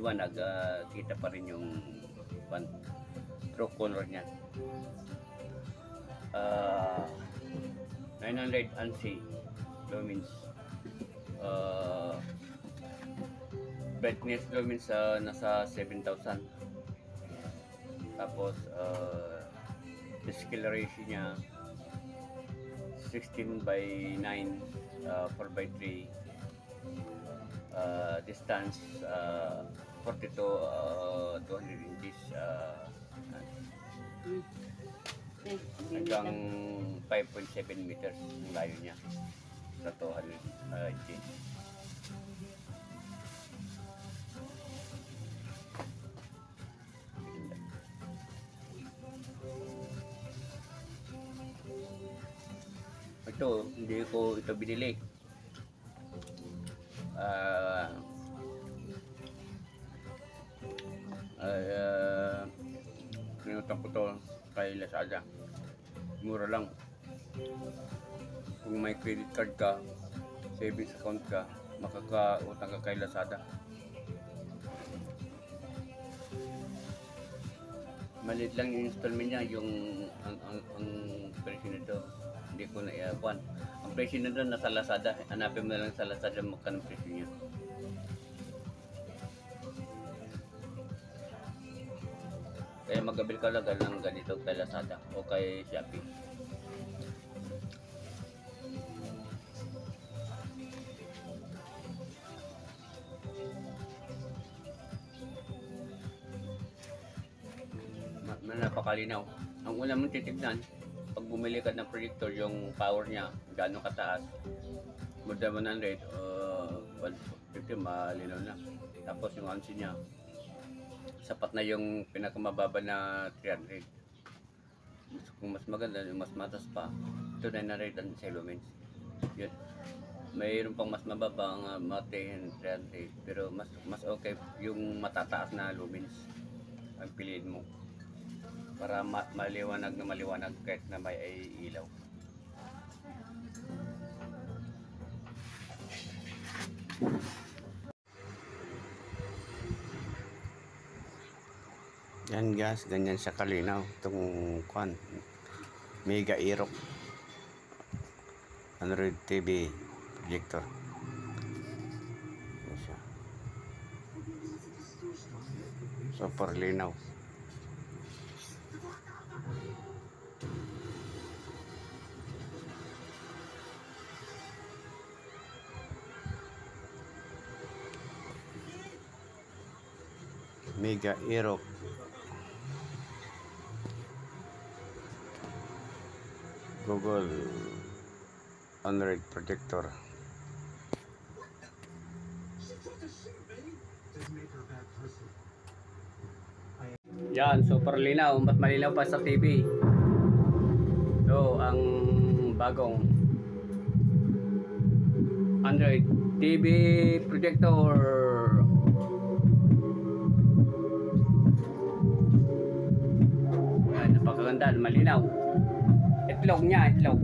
maliwanag, kita pa rin yung true color niya. 900 ANSI lumens. Brightness lumens nasa 7,000. Tapos scale ratio niya 16:9, 4:3. Distance 40 to 200 inches, hanggang 5.7 meters ang layo niya sa 200 inches. Ito, hindi ko ito binili. Pinutang ko to kay Lazada. Mura lang. Kung may credit card ka, savings account ka, makakautang ka kay Lazada. Maliit lang yung installment niya, yung ang presyo nito. Hindi ko na i-akuan. Ang presyo nito nasa Lazada. Hanapin mo na lang sa Lazada magkano presyo niya. Kaya magabil ka lang ng ganito kay Lazada o kay Shopee. Napakalinaw. Ang una mong titignan, pag bumili ka ng projector, yung power niya, gaano kataas. More than 100 o 150, malinaw na. Tapos yung ANSI niya, sapat na yung pinakamababa na 300. Kung mas maganda, yung mas matas pa, ito 900 lumens. Yun. Mayroon pang mas mababa ang mate 300, pero mas okay yung matataas na lumens ang piliin mo para maliwanag na maliwanag kahit na may ilaw. Yan guys, ganyan siya kalinaw itong Mega Aerox Android TV projector. Yan siya. Super linaw. Mega Aerox Google Android projector. Yan, super linaw, mas malinaw pa sa TV. So, ang bagong Android TV projector. Napakaganda, malinaw. Itlog niya, itlog.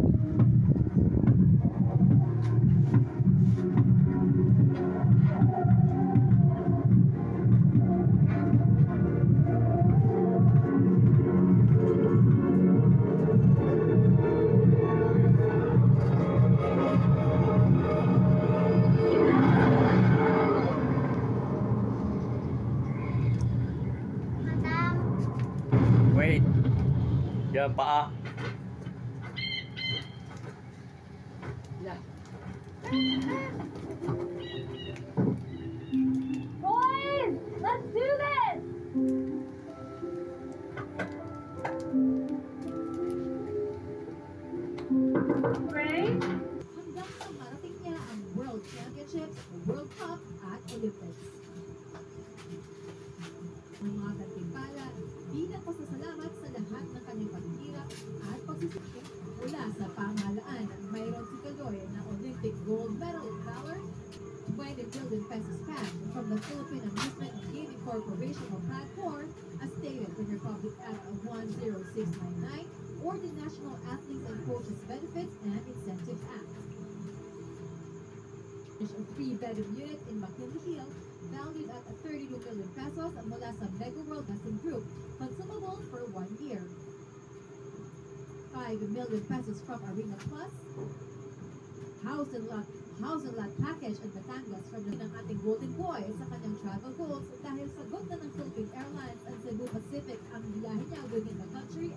Wait. Diyan pa. Boys, let's do this! Ray? Hanggang sa marating niya ang World Championships, World Cup at Olympics. Ang mga gantimpala, bilang pasasalamat sa lahat ng kanyang paghihirap at pagsisikap mula sa pamahalaan ng mayroon si Caloy na Olympic gold medal in valor, 20 billion pesos cash from the Philippine Amusement and Gaming Corporation of PAGCOR, as stated in Republic Act of 10699, or the National Athletes and Coaches Benefits and Incentives Act. furnish a 3-bedroom unit in McKinley Hill, valued at 32 million pesos mula sa Mega World Blessing Group, consumable for 1 year. 5 million pesos from Arena Plus, house and lot package at Batangas from ng ating Golden Boy sa kanyang travel goals dahil sagot na ng Philippine Airlines and Cebu Pacific ang biyahe niya within the country